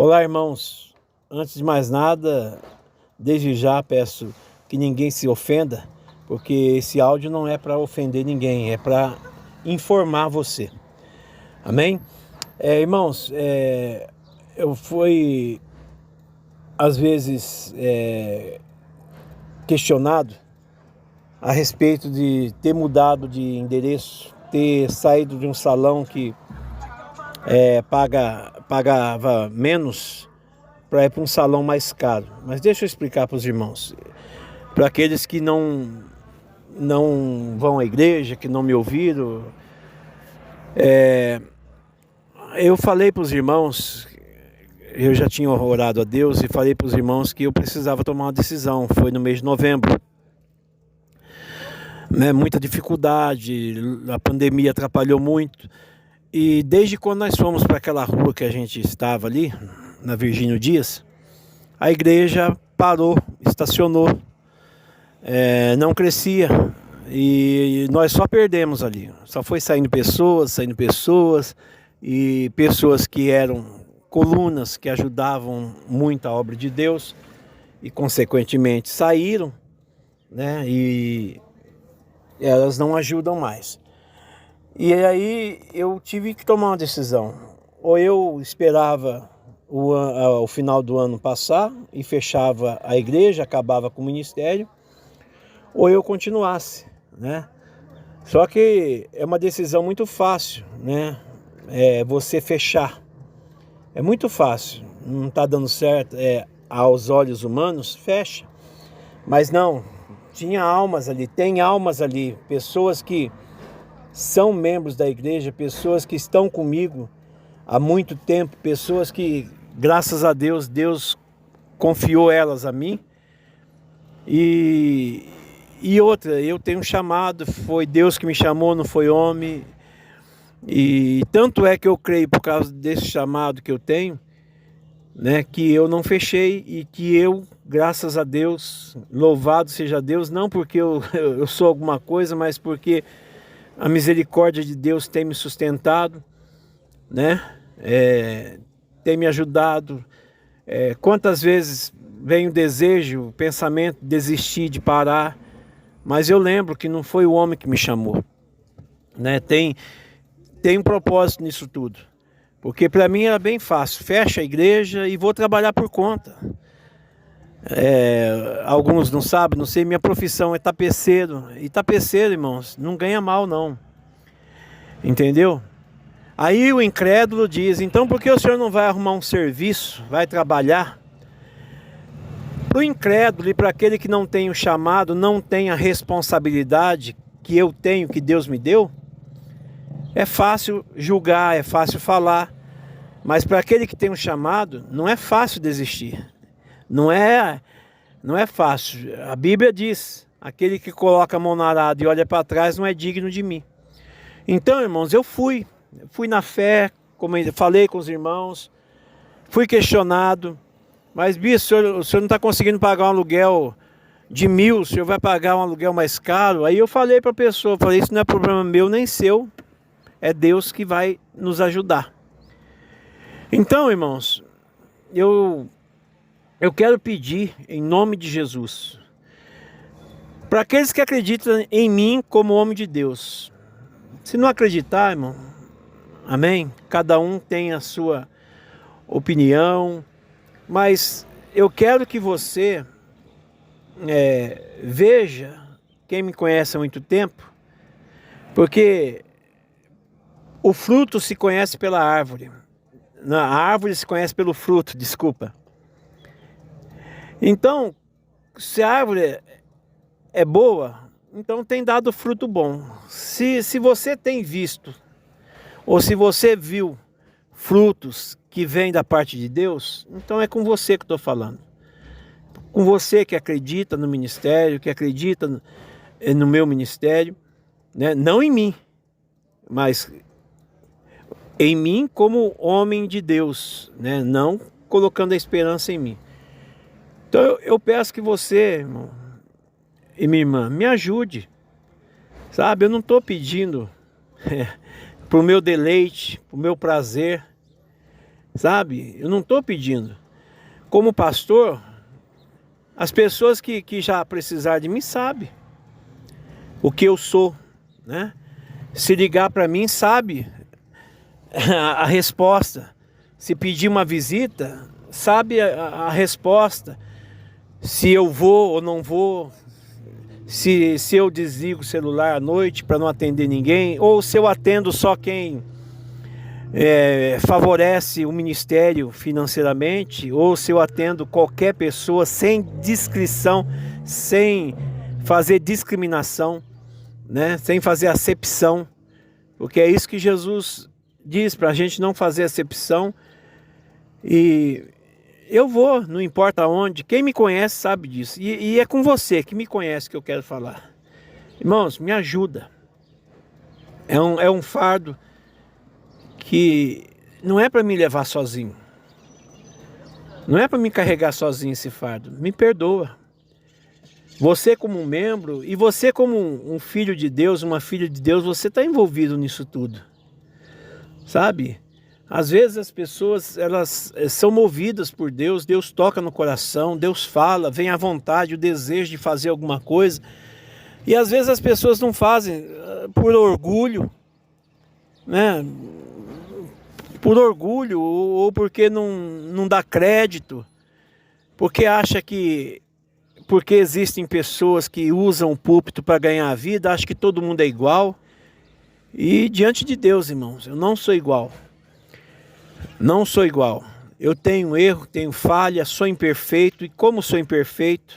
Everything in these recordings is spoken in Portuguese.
Olá, irmãos. Antes de mais nada, desde já peço que ninguém se ofenda, porque esse áudio não é para ofender ninguém, é para informar você. Amém? Irmãos, eu fui às vezes questionado a respeito de ter mudado de endereço, ter saído de um salão que pagava menos para ir para um salão mais caro. Mas deixa eu explicar para os irmãos, para aqueles que não vão à igreja, que não me ouviram. Eu falei para os irmãos, eu já tinha orado a Deus e falei para os irmãos que eu precisava tomar uma decisão. Foi no mês de novembro. Muita dificuldade, a pandemia atrapalhou muito. E desde quando nós fomos para aquela rua que a gente estava ali, na Virgínio Dias, a igreja parou, estacionou, não crescia e nós só perdemos ali. Só foi saindo pessoas e pessoas que eram colunas, que ajudavam muito a obra de Deus e consequentemente saíram, né? E elas não ajudam mais. E aí eu tive que tomar uma decisão. Ou eu esperava o final do ano passar e fechava a igreja, acabava com o ministério, ou eu continuasse, né? Só que é uma decisão muito fácil, né? Você fechar. É muito fácil. Não está dando certo aos olhos humanos, fecha. Mas não, tinha almas ali, tem almas ali, pessoas que são membros da igreja, pessoas que estão comigo há muito tempo, pessoas que, graças a Deus, Deus confiou elas a mim. E outra, eu tenho um chamado, foi Deus que me chamou, não foi homem. E tanto é que eu creio, por causa desse chamado que eu tenho, né, que eu não fechei e que eu, graças a Deus, louvado seja Deus, não porque eu sou alguma coisa, mas porque a misericórdia de Deus tem me sustentado, né? Tem me ajudado. Quantas vezes vem o desejo, o pensamento de desistir, de parar, mas eu lembro que não foi o homem que me chamou, né? Tem um propósito nisso tudo, porque para mim era bem fácil, fecha a igreja e vou trabalhar por conta. Alguns não sabem, não sei, minha profissão é tapeceiro, e tapeceiro, irmãos, não ganha mal não, entendeu? Aí o incrédulo diz, então por que o senhor não vai arrumar um serviço, vai trabalhar? Para o incrédulo e para aquele que não tem o chamado, não tem a responsabilidade que eu tenho, que Deus me deu, é fácil julgar, é fácil falar, mas para aquele que tem o chamado, não é fácil desistir. Não é fácil. A Bíblia diz, aquele que coloca a mão na arada e olha para trás não é digno de mim. Então, irmãos, eu fui na fé, como eu falei com os irmãos, fui questionado, mas bispo, o senhor não está conseguindo pagar um aluguel de 1.000, o senhor vai pagar um aluguel mais caro? Aí eu falei para a pessoa, isso não é problema meu nem seu, é Deus que vai nos ajudar. Então, irmãos, eu quero pedir, em nome de Jesus, para aqueles que acreditam em mim como homem de Deus. Se não acreditar, irmão, amém? Cada um tem a sua opinião, mas eu quero que você veja, quem me conhece há muito tempo, porque o fruto se conhece pela árvore. Não, a árvore se conhece pelo fruto, desculpa. Então, se a árvore é boa, então tem dado fruto bom. Se você tem visto, ou se você viu frutos que vêm da parte de Deus, então é com você que estou falando. Com você que acredita no ministério, que acredita no meu ministério, né? Não em mim, mas em mim como homem de Deus, né? Não colocando a esperança em mim. Então eu peço que você, irmão e minha irmã, me ajude, sabe? Eu não estou pedindo para o meu deleite, para o meu prazer, sabe? Eu não estou pedindo. Como pastor, as pessoas que já precisaram de mim sabem o que eu sou, né? Se ligar para mim, sabe a resposta. Se pedir uma visita, sabe a resposta. Se eu vou ou não vou, se eu desligo o celular à noite para não atender ninguém, ou se eu atendo só quem favorece o ministério financeiramente, ou se eu atendo qualquer pessoa sem discrição, sem fazer discriminação, né? Sem fazer acepção, porque é isso que Jesus diz, para a gente não fazer acepção. E eu vou, não importa onde, quem me conhece sabe disso, e é com você que me conhece que eu quero falar. Irmãos, me ajuda. É um fardo que não é para me levar sozinho, não é para me carregar sozinho esse fardo. Me perdoa. Você como um membro e você como um filho de Deus, uma filha de Deus, você está envolvido nisso tudo, sabe? Às vezes as pessoas, elas são movidas por Deus, Deus toca no coração, Deus fala, vem a vontade, o desejo de fazer alguma coisa, e às vezes as pessoas não fazem por orgulho, né? Por orgulho ou porque não dá crédito, porque acha que porque existem pessoas que usam o púlpito para ganhar a vida, acha que todo mundo é igual. E diante de Deus, irmãos, eu não sou igual. Não sou igual. Eu tenho erro, tenho falha, sou imperfeito, e como sou imperfeito,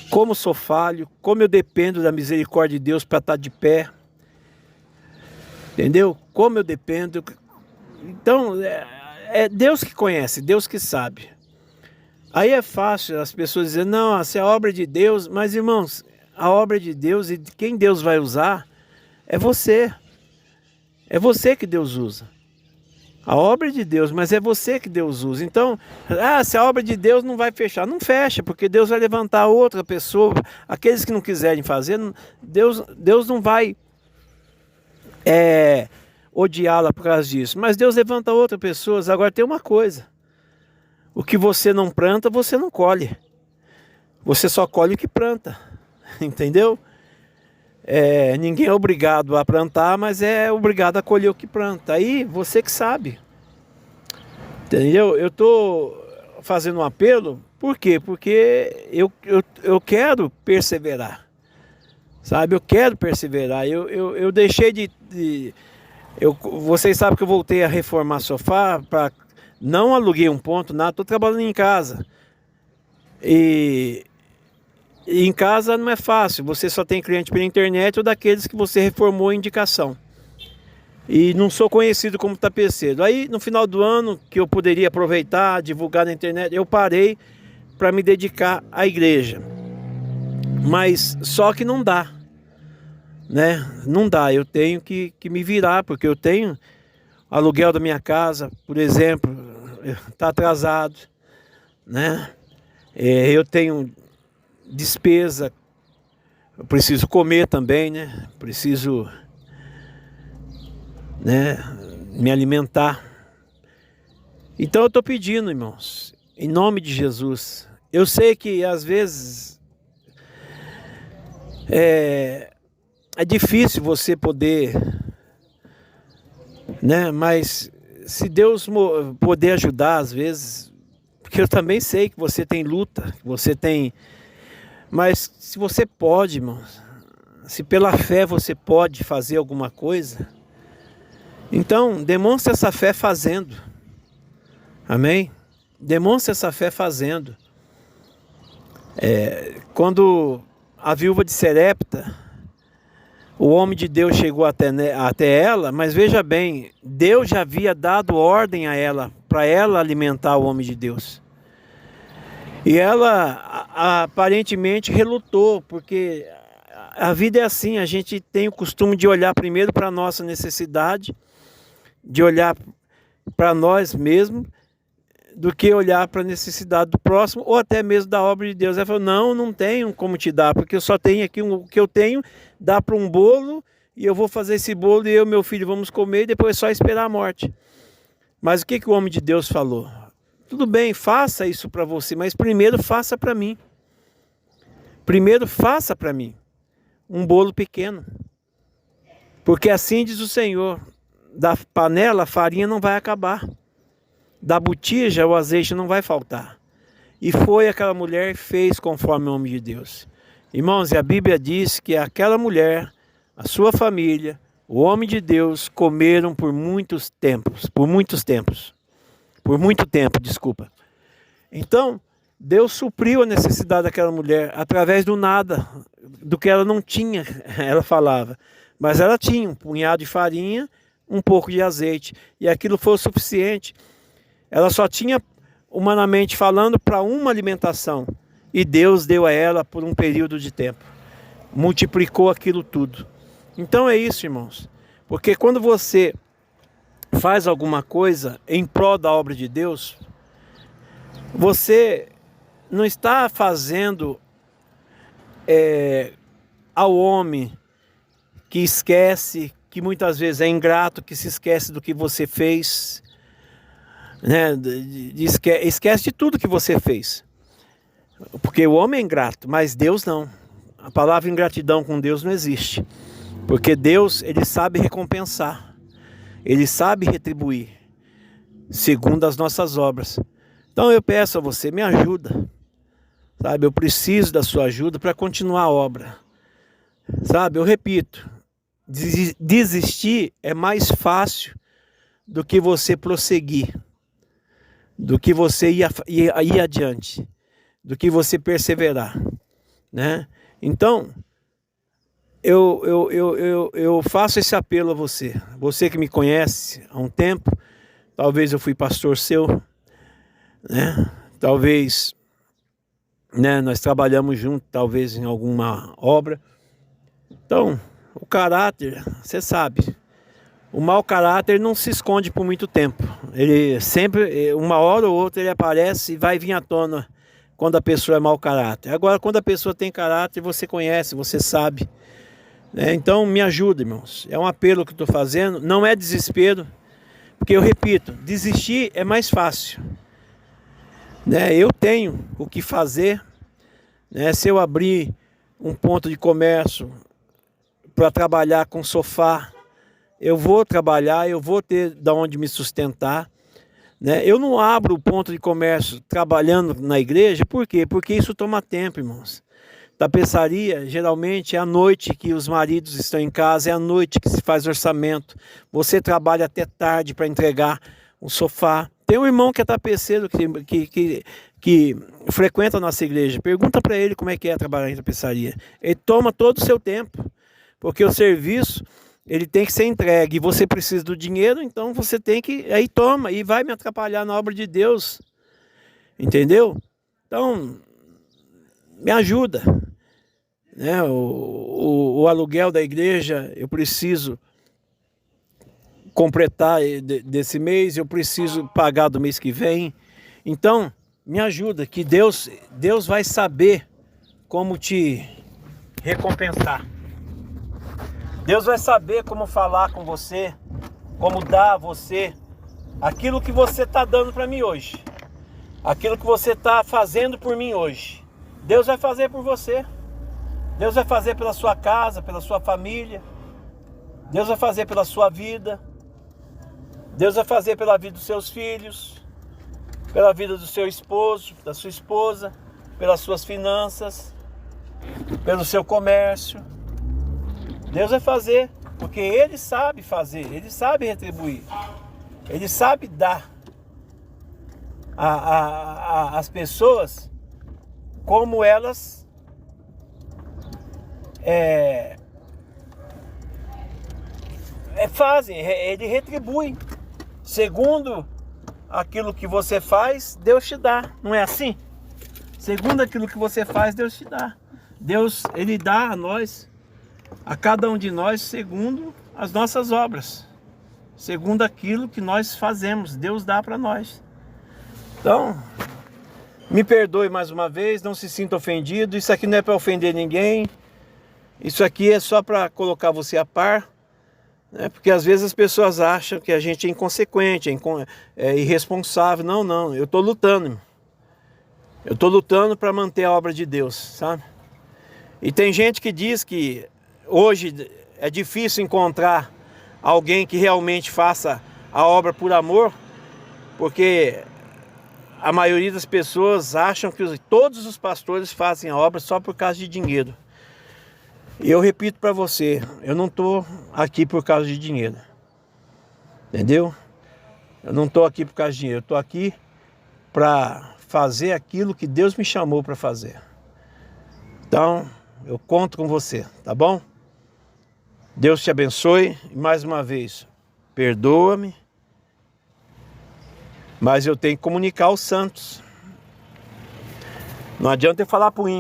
como sou falho, como eu dependo da misericórdia de Deus para estar de pé. Entendeu? Como eu dependo. Então, é Deus que conhece, Deus que sabe. Aí é fácil as pessoas dizerem, não, essa é a obra de Deus. Mas, irmãos, a obra de Deus e de quem Deus vai usar é você. É você que Deus usa. A obra de Deus, mas é você que Deus usa. Então, se a obra de Deus não vai fechar, não fecha, porque Deus vai levantar outra pessoa. Aqueles que não quiserem fazer, Deus não vai odiá-la por causa disso. Mas Deus levanta outras pessoas. Agora tem uma coisa. O que você não planta, você não colhe. Você só colhe o que planta. Entendeu? Ninguém é obrigado a plantar, mas é obrigado a colher o que planta. Aí você que sabe. Entendeu? Eu estou fazendo um apelo. Por quê? Porque eu quero perseverar. Sabe? Eu quero perseverar. Eu deixei vocês sabem que eu voltei a reformar sofá. Não aluguei um ponto, nada. Estou trabalhando em casa. E em casa não é fácil, você só tem cliente pela internet ou daqueles que você reformou a indicação. E não sou conhecido como tapeceiro. Aí no final do ano, que eu poderia aproveitar, divulgar na internet, eu parei para me dedicar à igreja. Mas só que não dá, né? Não dá, eu tenho que me virar, porque eu tenho aluguel da minha casa, por exemplo, está atrasado, né? Eu tenho despesa, eu preciso comer também, né? Preciso, né, me alimentar. Então eu estou pedindo, irmãos, em nome de Jesus. Eu sei que às vezes é difícil você poder, né? Mas se Deus poder ajudar às vezes, porque eu também sei que você tem luta, que você tem. Mas se você pode, irmão, se pela fé você pode fazer alguma coisa, então demonstre essa fé fazendo. Amém? Demonstre essa fé fazendo. Quando a viúva de Serepta, o homem de Deus chegou até ela, mas veja bem, Deus já havia dado ordem a ela, para ela alimentar o homem de Deus. E ela aparentemente relutou, porque a vida é assim, a gente tem o costume de olhar primeiro para a nossa necessidade, de olhar para nós mesmos, do que olhar para a necessidade do próximo, ou até mesmo da obra de Deus. Ela falou, não tenho como te dar, porque eu só tenho aqui o que eu tenho, dá para um bolo, e eu vou fazer esse bolo, e eu e meu filho vamos comer, e depois é só esperar a morte. Mas o que o homem de Deus falou? Tudo bem, faça isso para você, mas primeiro faça para mim. Primeiro faça para mim um bolo pequeno. Porque assim diz o Senhor, da panela a farinha não vai acabar. Da botija o azeite não vai faltar. E foi aquela mulher e fez conforme o homem de Deus. Irmãos, e a Bíblia diz que aquela mulher, a sua família, o homem de Deus comeram por muito tempo, desculpa. Então, Deus supriu a necessidade daquela mulher através do nada, do que ela não tinha, ela falava. Mas ela tinha um punhado de farinha, um pouco de azeite, e aquilo foi o suficiente. Ela só tinha, humanamente falando, para uma alimentação, e Deus deu a ela por um período de tempo. Multiplicou aquilo tudo. Então é isso, irmãos. Porque quando você faz alguma coisa em prol da obra de Deus, você não está fazendo ao homem que esquece, que muitas vezes é ingrato, que se esquece do que você fez, né? Esquece de tudo que você fez. Porque o homem é ingrato, mas Deus não. A palavra ingratidão com Deus não existe. Porque Deus, ele sabe recompensar. Ele sabe retribuir, segundo as nossas obras. Então eu peço a você, me ajuda. Sabe, eu preciso da sua ajuda para continuar a obra. Sabe, eu repito, desistir é mais fácil do que você prosseguir, do que você ir adiante, do que você perseverar, né? Então, eu faço esse apelo a você. Você que me conhece há um tempo, talvez eu fui pastor seu, né? Talvez, né, nós trabalhamos juntos, talvez em alguma obra. Então, o caráter, você sabe, o mau caráter não se esconde por muito tempo. Ele sempre, uma hora ou outra, ele aparece e vai vir à tona quando a pessoa é mau caráter. Agora, quando a pessoa tem caráter, você conhece, você sabe. Então, me ajuda, irmãos. É um apelo que eu estou fazendo, não é desespero, porque eu repito, desistir é mais fácil. Eu tenho o que fazer, se eu abrir um ponto de comércio para trabalhar com sofá, eu vou trabalhar, eu vou ter de onde me sustentar. Eu não abro o ponto de comércio trabalhando na igreja, por quê? Porque isso toma tempo, irmãos. Tapeçaria, geralmente, é à noite que os maridos estão em casa, é à noite que se faz orçamento. Você trabalha até tarde para entregar um sofá. Tem um irmão que é tapeceiro, que frequenta a nossa igreja. Pergunta para ele como é que é trabalhar em tapeçaria. Ele toma todo o seu tempo, porque o serviço, ele tem que ser entregue. E você precisa do dinheiro, então você tem que... Aí toma, e vai me atrapalhar na obra de Deus. Entendeu? Então, me ajuda. O aluguel da igreja, eu preciso completar desse mês, eu preciso pagar do mês que vem. Então, me ajuda, que Deus vai saber como te recompensar. Deus vai saber como falar com você, como dar a você aquilo que você está dando para mim hoje, aquilo que você está fazendo por mim hoje. Deus vai fazer por você. Deus vai fazer pela sua casa, pela sua família. Deus vai fazer pela sua vida. Deus vai fazer pela vida dos seus filhos, pela vida do seu esposo, da sua esposa, pelas suas finanças, pelo seu comércio. Deus vai fazer, porque Ele sabe fazer, Ele sabe retribuir, Ele sabe dar às pessoas como elas fazem. Ele retribui segundo aquilo que você faz, Deus te dá, não é assim? Segundo aquilo que você faz, Deus te dá. Deus, Ele dá a nós, a cada um de nós, segundo as nossas obras, segundo aquilo que nós fazemos, Deus dá para nós. Então, me perdoe mais uma vez, não se sinta ofendido, isso aqui não é para ofender ninguém, isso aqui é só para colocar você a par, Porque às vezes as pessoas acham que a gente é inconsequente, é irresponsável. Não, não, eu estou lutando, irmão. Eu estou lutando para manter a obra de Deus, sabe? E tem gente que diz que hoje é difícil encontrar alguém que realmente faça a obra por amor, porque a maioria das pessoas acham que todos os pastores fazem a obra só por causa de dinheiro. E eu repito para você, eu não estou aqui por causa de dinheiro. Entendeu? Eu não estou aqui por causa de dinheiro, eu estou aqui para fazer aquilo que Deus me chamou para fazer. Então, eu conto com você, tá bom? Deus te abençoe e mais uma vez, perdoa-me, mas eu tenho que comunicar aos santos. Não adianta eu falar para o ímpio.